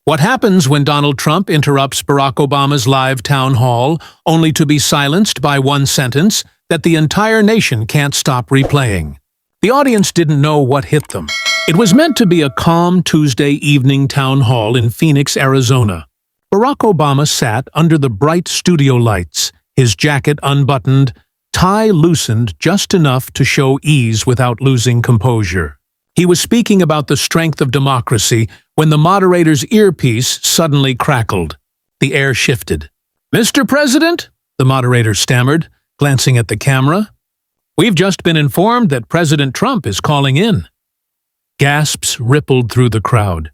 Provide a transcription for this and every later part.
What happens when Donald Trump interrupts Barack Obama's live town hall, only to be silenced by one sentence that the entire nation can't stop replaying? The audience didn't know what hit them. It was meant to be a calm Tuesday evening town hall in Phoenix, Arizona. Barack Obama sat under the bright studio lights, his jacket unbuttoned, tie loosened just enough to show ease without losing composure. He was speaking about the strength of democracy when the moderator's earpiece suddenly crackled. The air shifted. "Mr. President," the moderator stammered, glancing at the camera, "we've just been informed that President Trump is calling in." Gasps rippled through the crowd.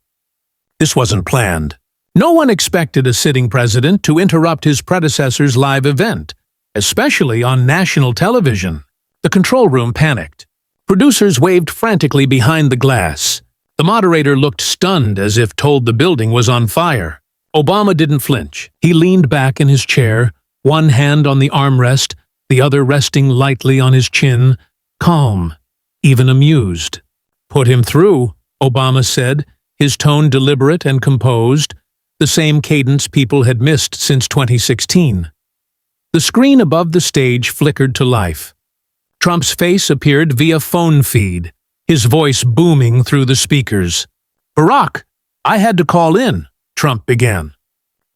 This wasn't planned. No one expected a sitting president to interrupt his predecessor's live event, especially on national television. The control room panicked. Producers waved frantically behind the glass. The moderator looked stunned, as if told the building was on fire. Obama didn't flinch. He leaned back in his chair, one hand on the armrest, the other resting lightly on his chin, calm, even amused. "Put him through," Obama said, his tone deliberate and composed, the same cadence people had missed since 2016. The screen above the stage flickered to life. Trump's face appeared via phone feed, his voice booming through the speakers. "Barack, I had to call in," Trump began.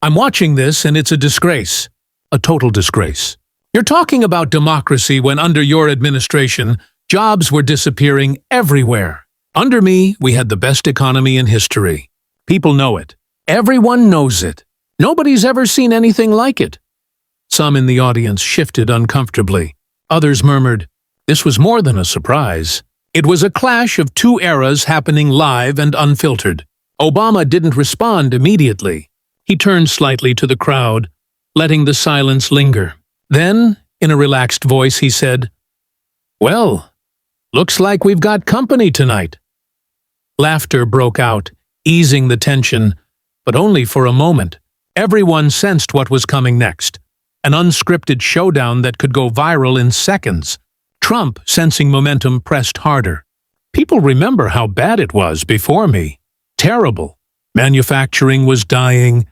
"I'm watching this and it's a disgrace. A total disgrace. You're talking about democracy when under your administration, jobs were disappearing everywhere. Under me, we had the best economy in history. People know it. Everyone knows it. Nobody's ever seen anything like it." Some in the audience shifted uncomfortably. Others murmured, this was more than a surprise. It was a clash of two eras happening live and unfiltered. Obama didn't respond immediately. He turned slightly to the crowd, letting the silence linger. Then, in a relaxed voice, he said, "Well, looks like we've got company tonight." Laughter broke out, easing the tension, but only for a moment. Everyone sensed what was coming next. An unscripted showdown that could go viral in seconds. Trump, sensing momentum, pressed harder. "People remember how bad it was before me. Terrible. Manufacturing was dying.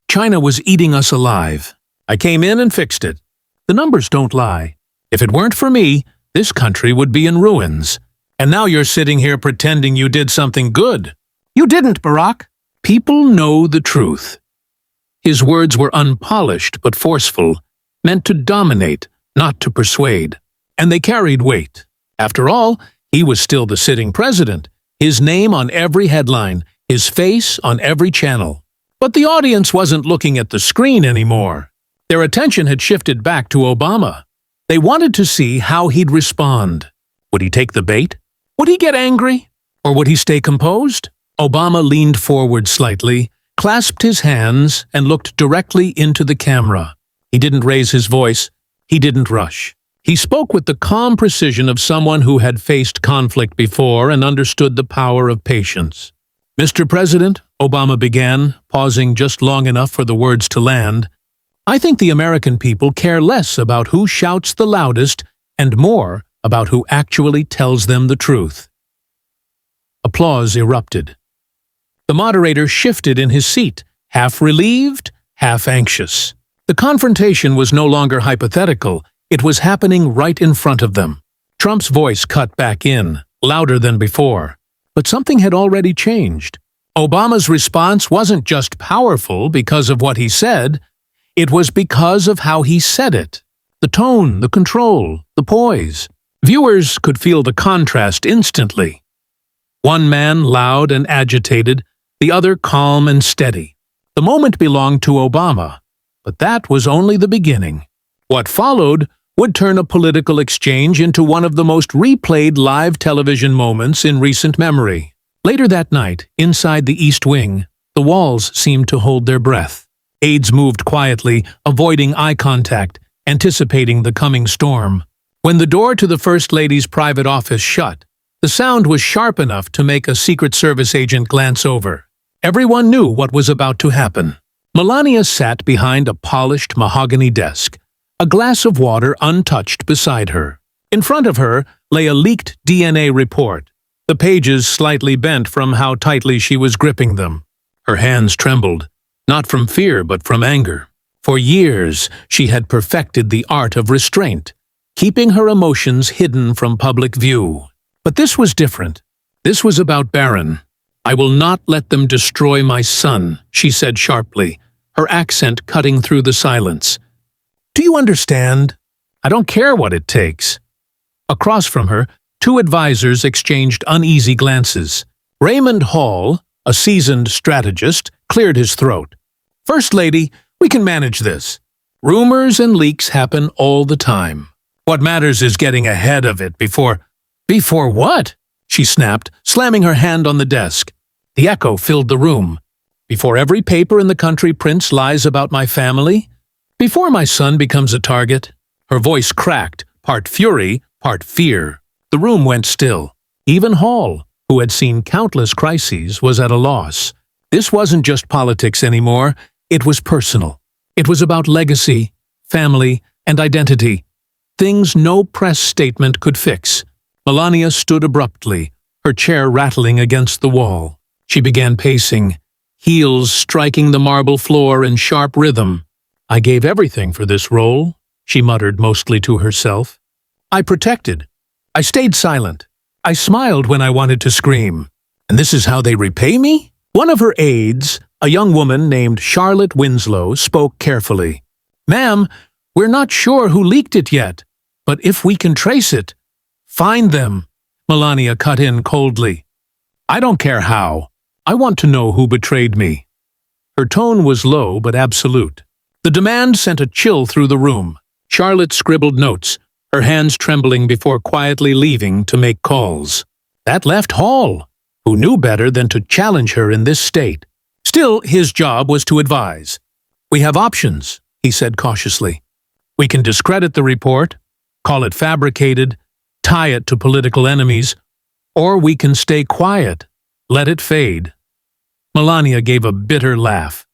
China was eating us alive. I came in and fixed it. The numbers don't lie. If it weren't for me, this country would be in ruins. And now you're sitting here pretending you did something good. You didn't, Barack. People know the truth." His words were unpolished but forceful, meant to dominate, not to persuade. And they carried weight. After all, he was still the sitting president, his name on every headline, his face on every channel. But the audience wasn't looking at the screen anymore. Their attention had shifted back to Obama. They wanted to see how he'd respond. Would he take the bait? Would he get angry? Or would he stay composed? Obama leaned forward slightly, clasped his hands, and looked directly into the camera. He didn't raise his voice. He didn't rush. He spoke with the calm precision of someone who had faced conflict before and understood the power of patience. "Mr. President," Obama began, pausing just long enough for the words to land, "I think the American people care less about who shouts the loudest and more about who actually tells them the truth." Applause erupted. The moderator shifted in his seat, half relieved, half anxious. The confrontation was no longer hypothetical. It was happening right in front of them. Trump's voice cut back in, louder than before. But something had already changed. Obama's response wasn't just powerful because of what he said. It was because of how he said it. The tone, the control, the poise. Viewers could feel the contrast instantly. One man loud and agitated, the other calm and steady. The moment belonged to Obama, but that was only the beginning. What followed would turn a political exchange into one of the most replayed live television moments in recent memory. Later that night, inside the East Wing, the walls seemed to hold their breath. Aides moved quietly, avoiding eye contact, anticipating the coming storm. When the door to the First Lady's private office shut, the sound was sharp enough to make a Secret Service agent glance over. Everyone knew what was about to happen. Melania sat behind a polished mahogany desk, a glass of water untouched beside her. In front of her lay a leaked DNA report, the pages slightly bent from how tightly she was gripping them. Her hands trembled, not from fear but from anger. For years, she had perfected the art of restraint, keeping her emotions hidden from public view. But this was different. This was about Barron. "I will not let them destroy my son," she said sharply, her accent cutting through the silence. "Do you understand? I don't care what it takes." Across from her, two advisors exchanged uneasy glances. Raymond Hall, a seasoned strategist, cleared his throat. "First Lady, we can manage this. Rumors and leaks happen all the time. What matters is getting ahead of it before—" "Before what?" she snapped, slamming her hand on the desk. The echo filled the room. "Before every paper in the country prints lies about my family? Before my son becomes a target?" Her voice cracked, part fury, part fear. The room went still. Even Hall, who had seen countless crises, was at a loss. This wasn't just politics anymore. It was personal. It was about legacy, family, and identity. Things no press statement could fix. Melania stood abruptly, her chair rattling against the wall. She began pacing, heels striking the marble floor in sharp rhythm. "I gave everything for this role," she muttered mostly to herself. "I protected. I stayed silent. I smiled when I wanted to scream. And this is how they repay me?" One of her aides, a young woman named Charlotte Winslow, spoke carefully. "Ma'am, we're not sure who leaked it yet, but if we can trace it—" "Find them," Melania cut in coldly. "I don't care how. I want to know who betrayed me." Her tone was low but absolute. The demand sent a chill through the room. Charlotte scribbled notes, her hands trembling before quietly leaving to make calls. That left Hall, who knew better than to challenge her in this state. Still, his job was to advise. "We have options," he said cautiously. "We can discredit the report, call it fabricated, tie it to political enemies, or we can stay quiet, let it fade." Melania gave a bitter laugh.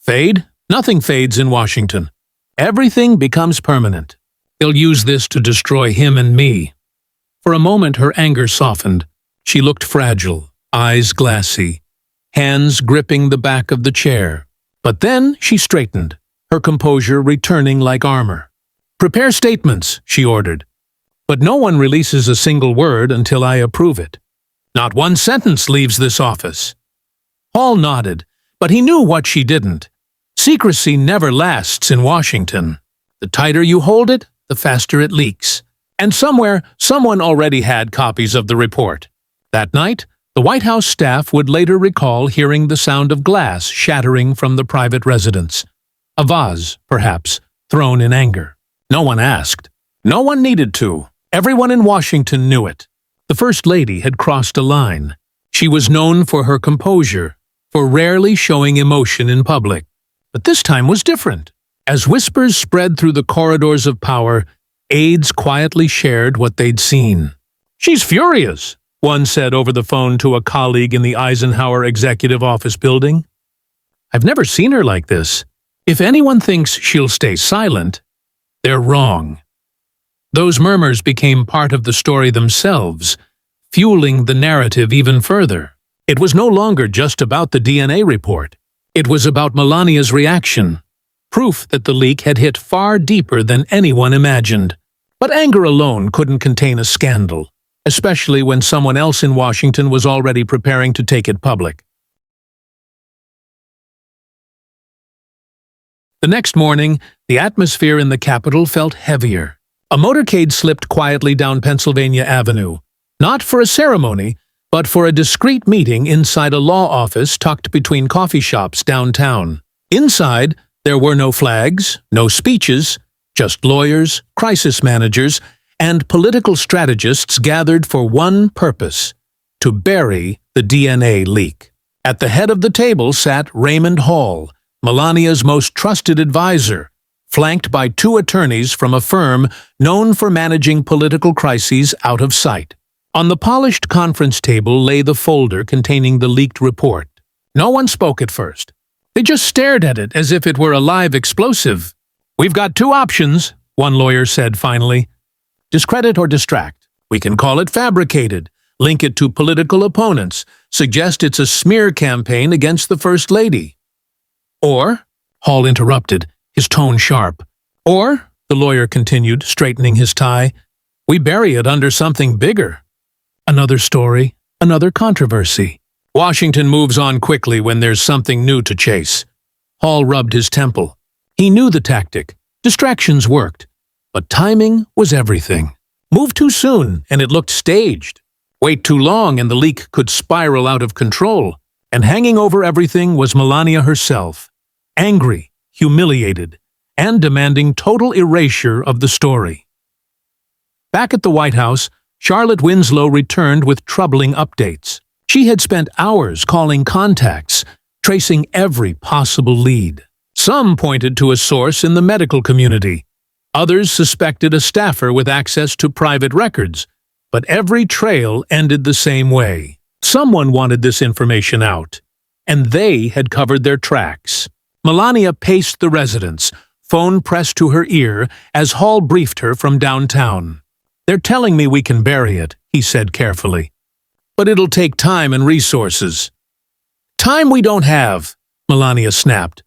"Fade? Nothing fades in Washington. Everything becomes permanent. They'll use this to destroy him and me." For a moment her anger softened. She looked fragile, eyes glassy, hands gripping the back of the chair. But then she straightened, her composure returning like armor. "Prepare statements," she ordered. "But no one releases a single word until I approve it. Not one sentence leaves this office." Hall nodded, but he knew what she didn't. Secrecy never lasts in Washington. The tighter you hold it, the faster it leaks. And somewhere, someone already had copies of the report. That night, the White House staff would later recall hearing the sound of glass shattering from the private residence. A vase, perhaps, thrown in anger. No one asked. No one needed to. Everyone in Washington knew it. The First Lady had crossed a line. She was known for her composure, for rarely showing emotion in public. But this time was different. As whispers spread through the corridors of power, aides quietly shared what they'd seen. "She's furious," one said over the phone to a colleague in the Eisenhower Executive Office building. "I've never seen her like this. If anyone thinks she'll stay silent, they're wrong." Those murmurs became part of the story themselves, fueling the narrative even further. It was no longer just about the DNA report. It was about Melania's reaction, proof that the leak had hit far deeper than anyone imagined. But anger alone couldn't contain a scandal, especially when someone else in Washington was already preparing to take it public. The next morning, the atmosphere in the Capitol felt heavier. A motorcade slipped quietly down Pennsylvania Avenue, not for a ceremony, but for a discreet meeting inside a law office tucked between coffee shops downtown. Inside, there were no flags, no speeches, just lawyers, crisis managers, and political strategists gathered for one purpose: to bury the DNA leak. At the head of the table sat Raymond Hall, Melania's most trusted advisor, flanked by two attorneys from a firm known for managing political crises out of sight. On the polished conference table lay the folder containing the leaked report. No one spoke at first. They just stared at it as if it were a live explosive. "We've got two options," one lawyer said finally. "Discredit or distract. We can call it fabricated, link it to political opponents, suggest it's a smear campaign against the First Lady. Or, Hall interrupted, his tone sharp. Or, the lawyer continued, straightening his tie, we bury it under something bigger. Another story, another controversy. Washington moves on quickly when there's something new to chase. Hall rubbed his temple. He knew the tactic. Distractions worked. But timing was everything. Move too soon, and it looked staged. Wait too long, and the leak could spiral out of control. And hanging over everything was Melania herself. Angry, humiliated, and demanding total erasure of the story. Back at the White House, Charlotte Winslow returned with troubling updates. She had spent hours calling contacts, tracing every possible lead. Some pointed to a source in the medical community. Others suspected a staffer with access to private records. But every trail ended the same way. Someone wanted this information out, and they had covered their tracks. Melania paced the residence, phone pressed to her ear as Hall briefed her from downtown. They're telling me we can bury it, he said carefully. But it'll take time and resources. Time we don't have, Melania snapped.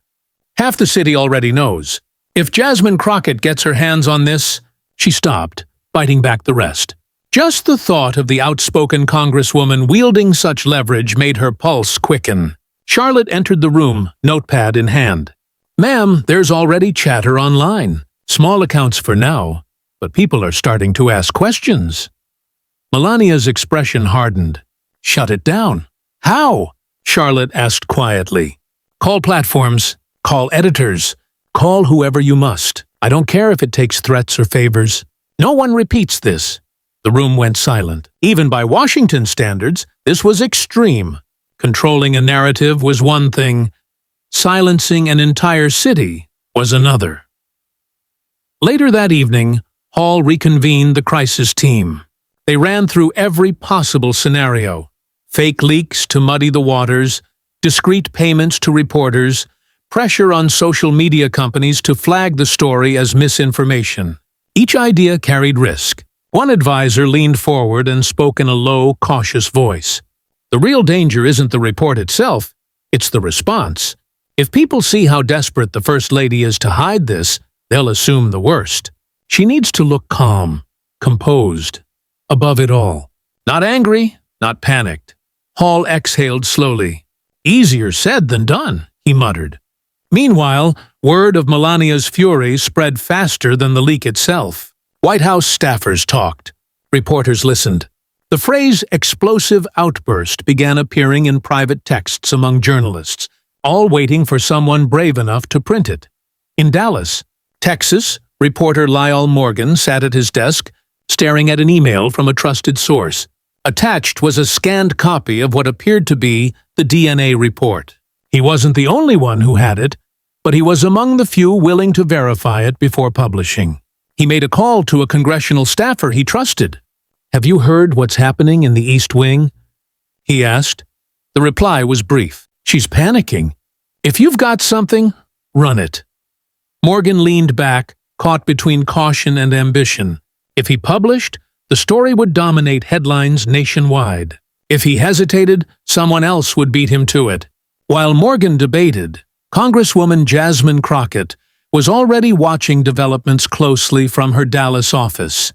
Half the city already knows. If Jasmine Crockett gets her hands on this, she stopped, biting back the rest. Just the thought of the outspoken Congresswoman wielding such leverage made her pulse quicken. Charlotte entered the room, notepad in hand. Ma'am, there's already chatter online. Small accounts for now, but people are starting to ask questions. Melania's expression hardened. Shut it down. How? Charlotte asked quietly. Call platforms. Call editors. Call whoever you must. I don't care if it takes threats or favors. No one repeats this. The room went silent. Even by Washington standards, this was extreme. Controlling a narrative was one thing. Silencing an entire city was another. Later that evening, Hall reconvened the crisis team. They ran through every possible scenario. Fake leaks to muddy the waters, discreet payments to reporters, pressure on social media companies to flag the story as misinformation. Each idea carried risk. One advisor leaned forward and spoke in a low, cautious voice. The real danger isn't the report itself, it's the response. If people see how desperate the First Lady is to hide this, they'll assume the worst. She needs to look calm, composed, above it all. Not angry, not panicked. Hall exhaled slowly. Easier said than done, he muttered. Meanwhile, word of Melania's fury spread faster than the leak itself. White House staffers talked. Reporters listened. The phrase explosive outburst began appearing in private texts among journalists, all waiting for someone brave enough to print it. In Dallas, Texas, reporter Lyle Morgan sat at his desk, staring at an email from a trusted source. Attached was a scanned copy of what appeared to be the DNA report. He wasn't the only one who had it, but he was among the few willing to verify it before publishing. He made a call to a congressional staffer he trusted. "Have you heard what's happening in the East Wing?" he asked. The reply was brief. "She's panicking. If you've got something, run it." Morgan leaned back, caught between caution and ambition. If he published, the story would dominate headlines nationwide. If he hesitated, someone else would beat him to it. While Morgan debated, Congresswoman Jasmine Crockett was already watching developments closely from her Dallas office.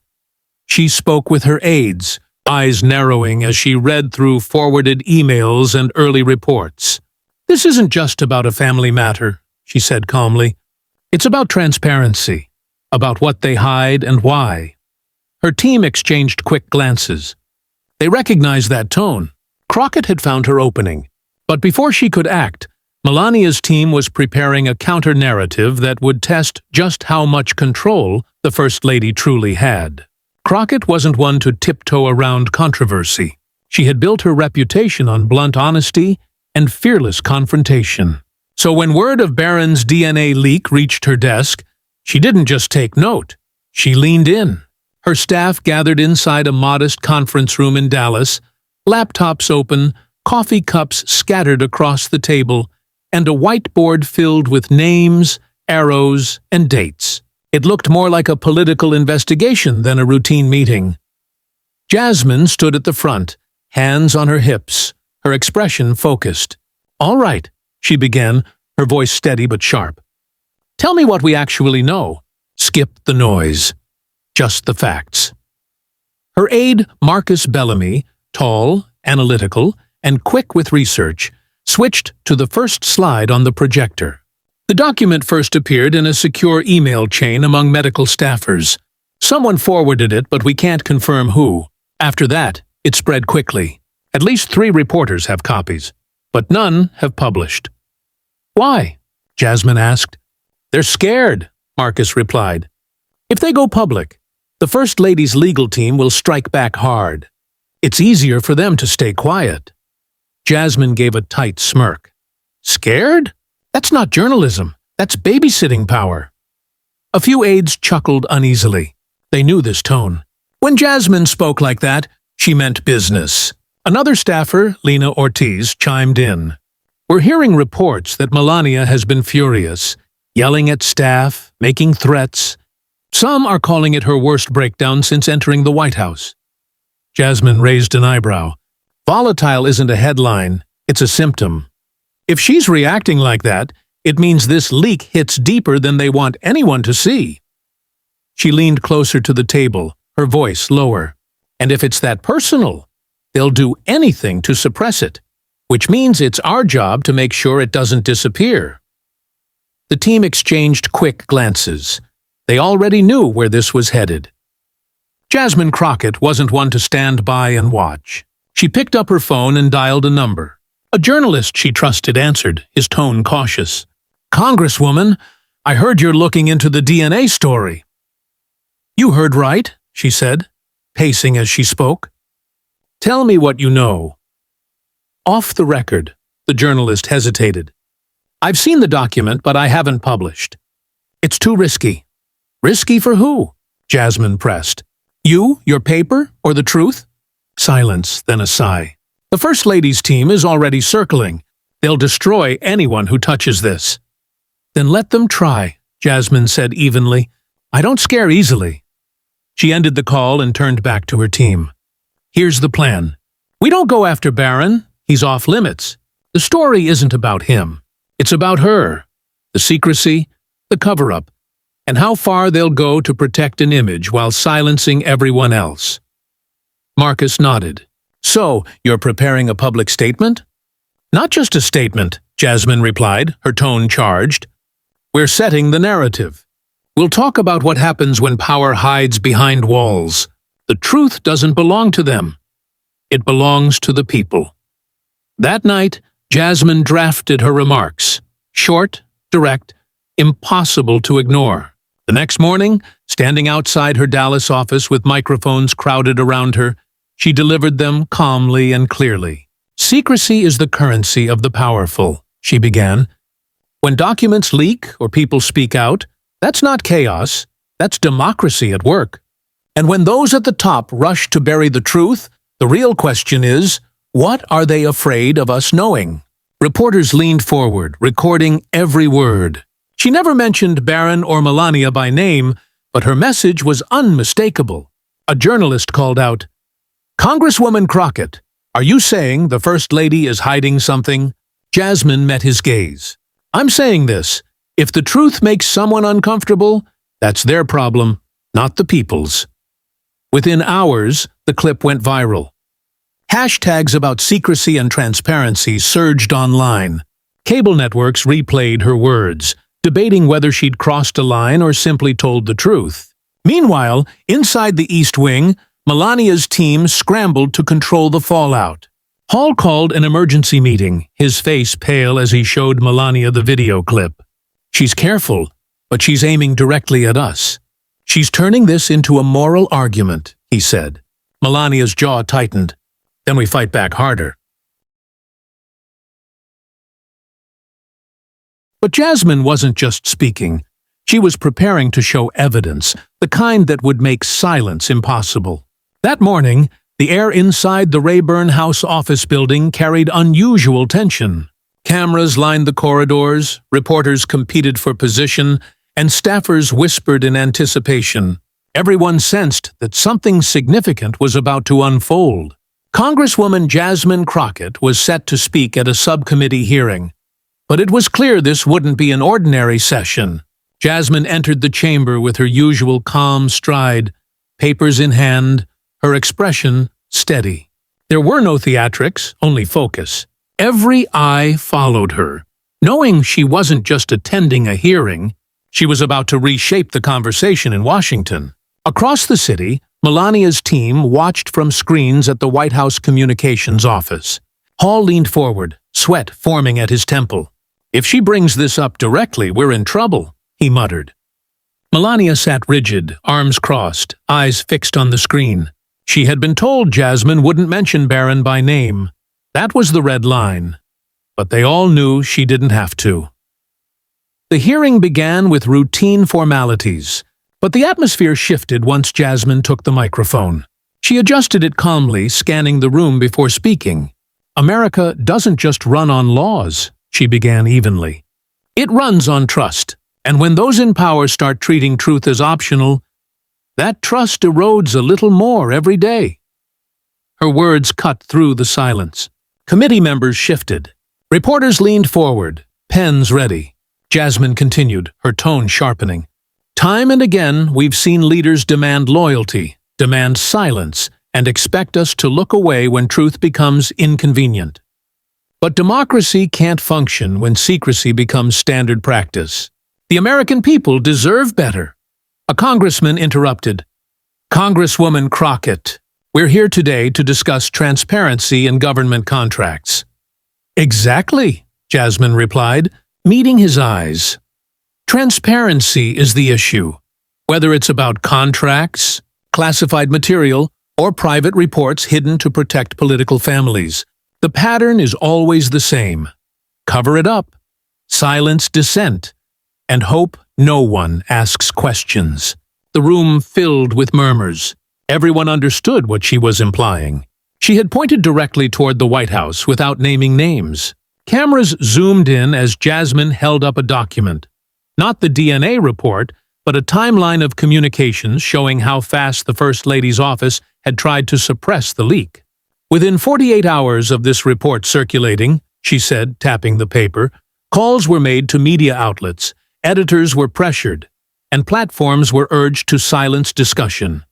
She spoke with her aides, eyes narrowing as she read through forwarded emails and early reports. "This isn't just about a family matter," she said calmly. "It's about transparency, about what they hide and why." Her team exchanged quick glances. They recognized that tone. Crockett had found her opening. But before she could act, Melania's team was preparing a counter-narrative that would test just how much control the First Lady truly had. Crockett wasn't one to tiptoe around controversy. She had built her reputation on blunt honesty and fearless confrontation. So when word of Barron's DNA leak reached her desk, she didn't just take note. She leaned in. Her staff gathered inside a modest conference room in Dallas, laptops open, coffee cups scattered across the table, and a whiteboard filled with names, arrows, and dates. It looked more like a political investigation than a routine meeting. Jasmine stood at the front, hands on her hips, her expression focused. "All right," she began, her voice steady but sharp. "Tell me what we actually know. Skip the noise. Just the facts." Her aide, Marcus Bellamy, tall, analytical, and quick with research, switched to the first slide on the projector. The document first appeared in a secure email chain among medical staffers. Someone forwarded it, but we can't confirm who. After that, it spread quickly. At least 3 reporters have copies, but none have published. "Why?" Jasmine asked. "They're scared," Marcus replied. "If they go public, the First Lady's legal team will strike back hard. It's easier for them to stay quiet." Jasmine gave a tight smirk. "Scared? That's not journalism. That's babysitting power." A few aides chuckled uneasily. They knew this tone. When Jasmine spoke like that, she meant business. Another staffer, Lena Ortiz, chimed in. "We're hearing reports that Melania has been furious, yelling at staff, making threats. Some are calling it her worst breakdown since entering the White House." Jasmine raised an eyebrow. "Volatile isn't a headline, it's a symptom. If she's reacting like that, it means this leak hits deeper than they want anyone to see." She leaned closer to the table, her voice lower. "And if it's that personal, they'll do anything to suppress it, which means it's our job to make sure it doesn't disappear." The team exchanged quick glances. They already knew where this was headed. Jasmine Crockett wasn't one to stand by and watch. She picked up her phone and dialed a number. A journalist she trusted answered, his tone cautious. "Congresswoman, I heard you're looking into the DNA story." "You heard right," she said, pacing as she spoke. "Tell me what you know." "Off the record," the journalist hesitated. "I've seen the document, but I haven't published. It's too risky." "Risky for who?" Jasmine pressed. "You, your paper, or the truth?" Silence, then a sigh. "The First Lady's team is already circling. They'll destroy anyone who touches this." "Then let them try," Jasmine said evenly. "I don't scare easily." She ended the call and turned back to her team. "Here's the plan. We don't go after Barron. He's off limits. The story isn't about him. It's about her, the secrecy, the cover-up, and how far they'll go to protect an image while silencing everyone else." Marcus nodded. "So, you're preparing a public statement?" "Not just a statement," Jasmine replied, her tone charged. "We're setting the narrative. We'll talk about what happens when power hides behind walls. The truth doesn't belong to them. It belongs to the people." That night, Jasmine drafted her remarks. Short, direct, impossible to ignore. The next morning, standing outside her Dallas office with microphones crowded around her, she delivered them calmly and clearly. "Secrecy is the currency of the powerful," she began. "When documents leak or people speak out, that's not chaos, that's democracy at work. And when those at the top rush to bury the truth, the real question is, what are they afraid of us knowing?" Reporters leaned forward, recording every word. She never mentioned Barron or Melania by name, but her message was unmistakable. A journalist called out, "Congresswoman Crockett, are you saying the First Lady is hiding something?" Jasmine met his gaze. "I'm saying this. If the truth makes someone uncomfortable, that's their problem, not the people's." Within hours, the clip went viral. Hashtags about secrecy and transparency surged online. Cable networks replayed her words, debating whether she'd crossed a line or simply told the truth. Meanwhile, inside the East Wing, Melania's team scrambled to control the fallout. Hall called an emergency meeting, his face pale as he showed Melania the video clip. "She's careful, but she's aiming directly at us. She's turning this into a moral argument," he said. Melania's jaw tightened. "Then we fight back harder." But Jasmine wasn't just speaking. She was preparing to show evidence, the kind that would make silence impossible. That morning, the air inside the Rayburn House office building carried unusual tension. Cameras lined the corridors, reporters competed for position, and staffers whispered in anticipation. Everyone sensed that something significant was about to unfold. Congresswoman Jasmine Crockett was set to speak at a subcommittee hearing, but it was clear this wouldn't be an ordinary session. Jasmine entered the chamber with her usual calm stride, papers in hand, her expression steady. There were no theatrics, only focus. Every eye followed her, knowing she wasn't just attending a hearing, she was about to reshape the conversation in Washington. Across the city, Melania's team watched from screens at the White House Communications office. Hall leaned forward, sweat forming at his temple. "If she brings this up directly, we're in trouble," he muttered. Melania sat rigid, arms crossed, eyes fixed on the screen. She had been told Jasmine wouldn't mention Barron by name. That was the red line. But they all knew she didn't have to. The hearing began with routine formalities, but the atmosphere shifted once Jasmine took the microphone. She adjusted it calmly, scanning the room before speaking. "America doesn't just run on laws," she began evenly. "It runs on trust, and when those in power start treating truth as optional, that trust erodes a little more every day." Her words cut through the silence. Committee members shifted. Reporters leaned forward, pens ready. Jasmine continued, her tone sharpening. "Time and again, we've seen leaders demand loyalty, demand silence, and expect us to look away when truth becomes inconvenient. But democracy can't function when secrecy becomes standard practice. The American people deserve better." A congressman interrupted. "Congresswoman Crockett, we're here today to discuss transparency in government contracts." "Exactly," Jasmine replied, meeting his eyes. "Transparency is the issue, whether it's about contracts, classified material, or private reports hidden to protect political families. The pattern is always the same. Cover it up, silence dissent, and hope no one asks questions." The room filled with murmurs. Everyone understood what she was implying. She had pointed directly toward the White House without naming names. Cameras zoomed in as Jasmine held up a document. Not the DNA report, but a timeline of communications showing how fast the First Lady's office had tried to suppress the leak. "Within 48 hours of this report circulating," she said, tapping the paper, "calls were made to media outlets, editors were pressured, and platforms were urged to silence discussion.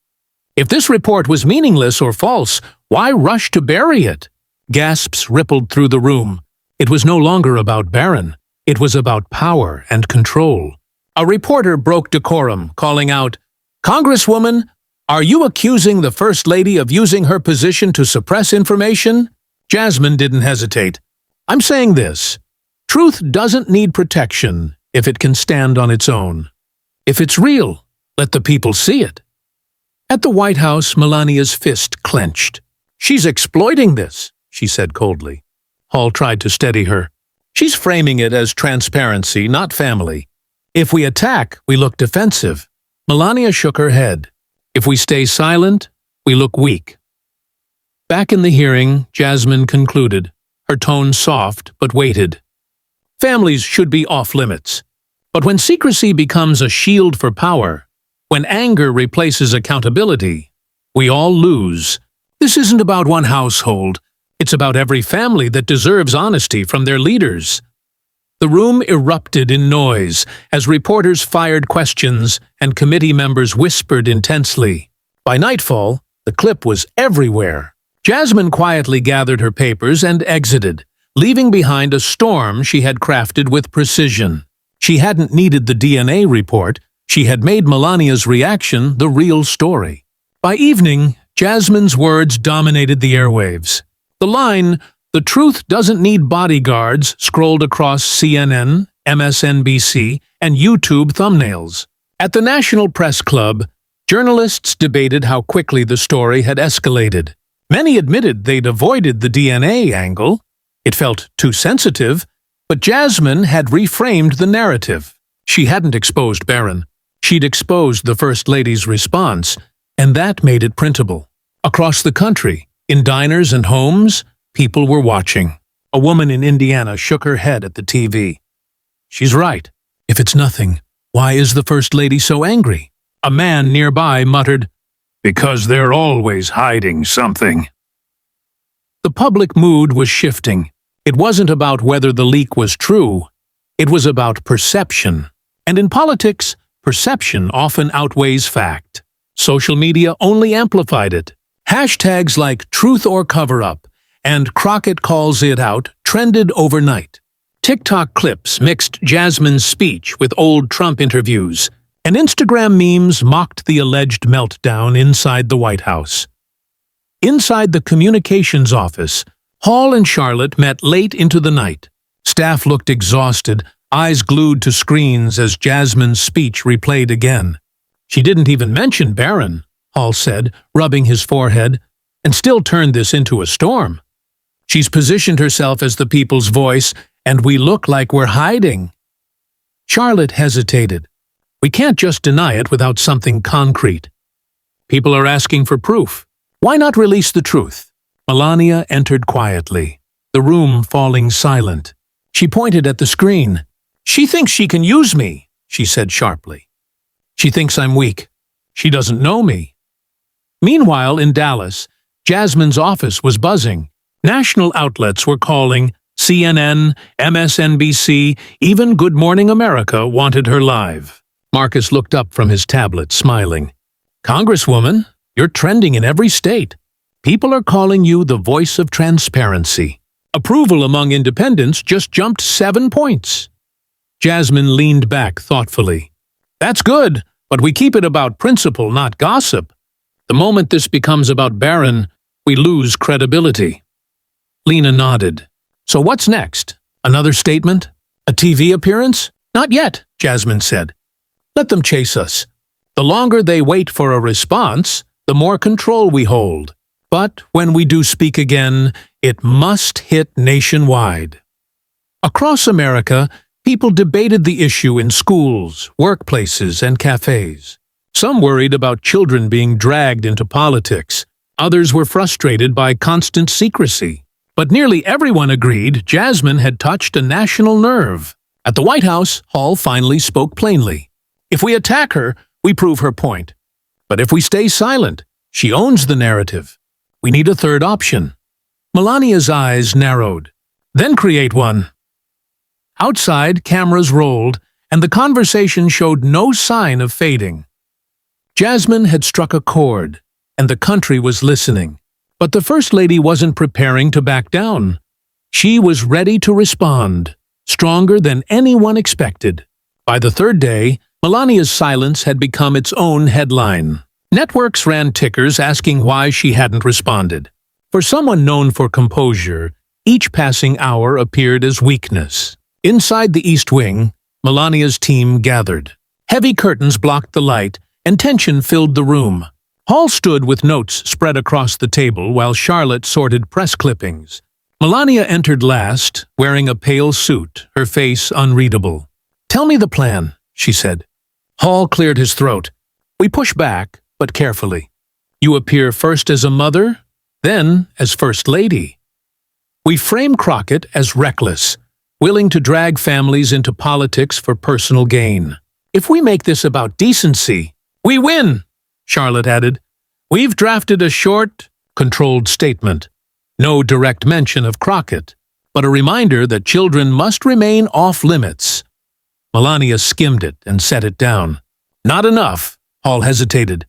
If this report was meaningless or false, why rush to bury it?" Gasps rippled through the room. It was no longer about Barron. It was about power and control. A reporter broke decorum, calling out, "Congresswoman, are you accusing the First Lady of using her position to suppress information?" Jasmine didn't hesitate. "I'm saying this. Truth doesn't need protection if it can stand on its own. If it's real, let the people see it." At the White House, Melania's fist clenched. "She's exploiting this," she said coldly. Hall tried to steady her. "She's framing it as transparency, not family. If we attack, we look defensive." Melania shook her head. "If we stay silent, we look weak." Back in the hearing, Jasmine concluded, her tone soft but weighted. "Families should be off limits. But when secrecy becomes a shield for power, when anger replaces accountability, we all lose. This isn't about one household. It's about every family that deserves honesty from their leaders." The room erupted in noise as reporters fired questions and committee members whispered intensely. By nightfall, the clip was everywhere. Jasmine quietly gathered her papers and exited, leaving behind a storm she had crafted with precision. She hadn't needed the DNA report. She had made Melania's reaction the real story. By evening, Jasmine's words dominated the airwaves. The line, "The truth doesn't need bodyguards," scrolled across CNN, MSNBC, and YouTube thumbnails. At the National Press Club, journalists debated how quickly the story had escalated. Many admitted they'd avoided the DNA angle. It felt too sensitive, but Jasmine had reframed the narrative. She hadn't exposed Barron. She'd exposed the First Lady's response, and that made it printable. Across the country, in diners and homes, people were watching. A woman in Indiana shook her head at the TV. "She's right. If it's nothing, why is the First Lady so angry?" A man nearby muttered, "Because they're always hiding something." The public mood was shifting. It wasn't about whether the leak was true. It was about perception. And in politics, perception often outweighs fact. Social media only amplified it. Hashtags like truth or cover-up and Crockett calls it out trended overnight. TikTok clips mixed Jasmine's speech with old Trump interviews, and Instagram memes mocked the alleged meltdown inside the White House. Inside the communications office, Hall and Charlotte met late into the night. Staff looked exhausted, eyes glued to screens as Jasmine's speech replayed again. She didn't even mention Barron, Hall said, rubbing his forehead, and still turned this into a storm. She's positioned herself as the people's voice, and we look like we're hiding. Charlotte hesitated. We can't just deny it without something concrete. People are asking for proof. Why not release the truth? Melania entered quietly, the room falling silent. She pointed at the screen. She thinks she can use me, she said sharply. She thinks I'm weak. She doesn't know me. Meanwhile, in Dallas, Jasmine's office was buzzing. National outlets were calling. CNN, MSNBC, even Good Morning America wanted her live. Marcus looked up from his tablet, smiling. Congresswoman, you're trending in every state. People are calling you the voice of transparency. Approval among independents just jumped 7 points. Jasmine leaned back thoughtfully. That's good, but we keep it about principle, not gossip. The moment this becomes about Barron, we lose credibility. Lena nodded. So what's next? Another statement? A TV appearance? Not yet, Jasmine said. Let them chase us. The longer they wait for a response, the more control we hold. But when we do speak again, it must hit nationwide. Across America, people debated the issue in schools, workplaces, and cafes. Some worried about children being dragged into politics. Others were frustrated by constant secrecy. But nearly everyone agreed Jasmine had touched a national nerve. At the White House, Hall finally spoke plainly. If we attack her, we prove her point. But if we stay silent, she owns the narrative. We need a third option. Melania's eyes narrowed. Then create one. Outside, cameras rolled, and the conversation showed no sign of fading. Jasmine had struck a chord, and the country was listening. But the First Lady wasn't preparing to back down. She was ready to respond, stronger than anyone expected. By the third day, Melania's silence had become its own headline. Networks ran tickers asking why she hadn't responded. For someone known for composure, each passing hour appeared as weakness. Inside the East Wing, Melania's team gathered. Heavy curtains blocked the light, and tension filled the room. Hall stood with notes spread across the table while Charlotte sorted press clippings. Melania entered last, wearing a pale suit, her face unreadable. "Tell me the plan," she said. Hall cleared his throat. "We push back, but carefully. You appear first as a mother, then as First Lady. We frame Crockett as reckless, willing to drag families into politics for personal gain. If we make this about decency, we win," Charlotte added. "We've drafted a short, controlled statement. No direct mention of Crockett, but a reminder that children must remain off-limits." Melania skimmed it and set it down. "Not enough," Hall hesitated.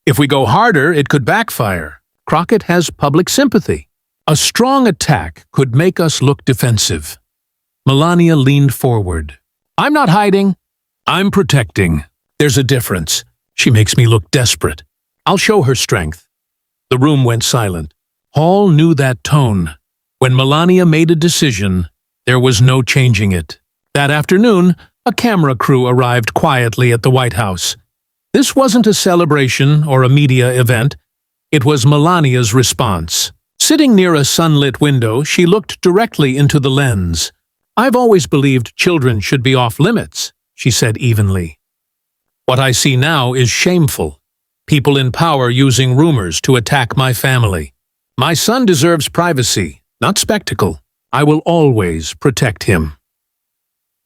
"If we go harder, it could backfire. Crockett has public sympathy. A strong attack could make us look defensive." Melania leaned forward. "I'm not hiding. I'm protecting. There's a difference. She makes me look desperate. I'll show her strength." The room went silent. Hall knew that tone. When Melania made a decision, there was no changing it. That afternoon, a camera crew arrived quietly at the White House. This wasn't a celebration or a media event. It was Melania's response. Sitting near a sunlit window, she looked directly into the lens. "I've always believed children should be off-limits," she said evenly. "What I see now is shameful. People in power using rumors to attack my family. My son deserves privacy, not spectacle. I will always protect him."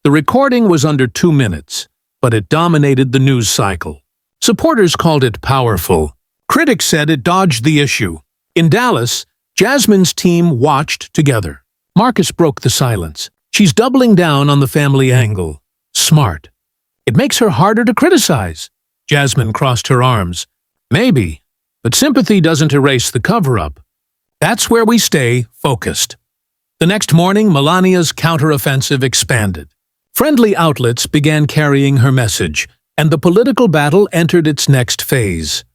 The recording was under 2 minutes, but it dominated the news cycle. Supporters called it powerful. Critics said it dodged the issue. In Dallas, Jasmine's team watched together. Marcus broke the silence. She's doubling down on the family angle. Smart. It makes her harder to criticize. Jasmine crossed her arms. Maybe, but sympathy doesn't erase the cover-up. That's where we stay focused. The next morning, Melania's counteroffensive expanded. Friendly outlets began carrying her message, and the political battle entered its next phase.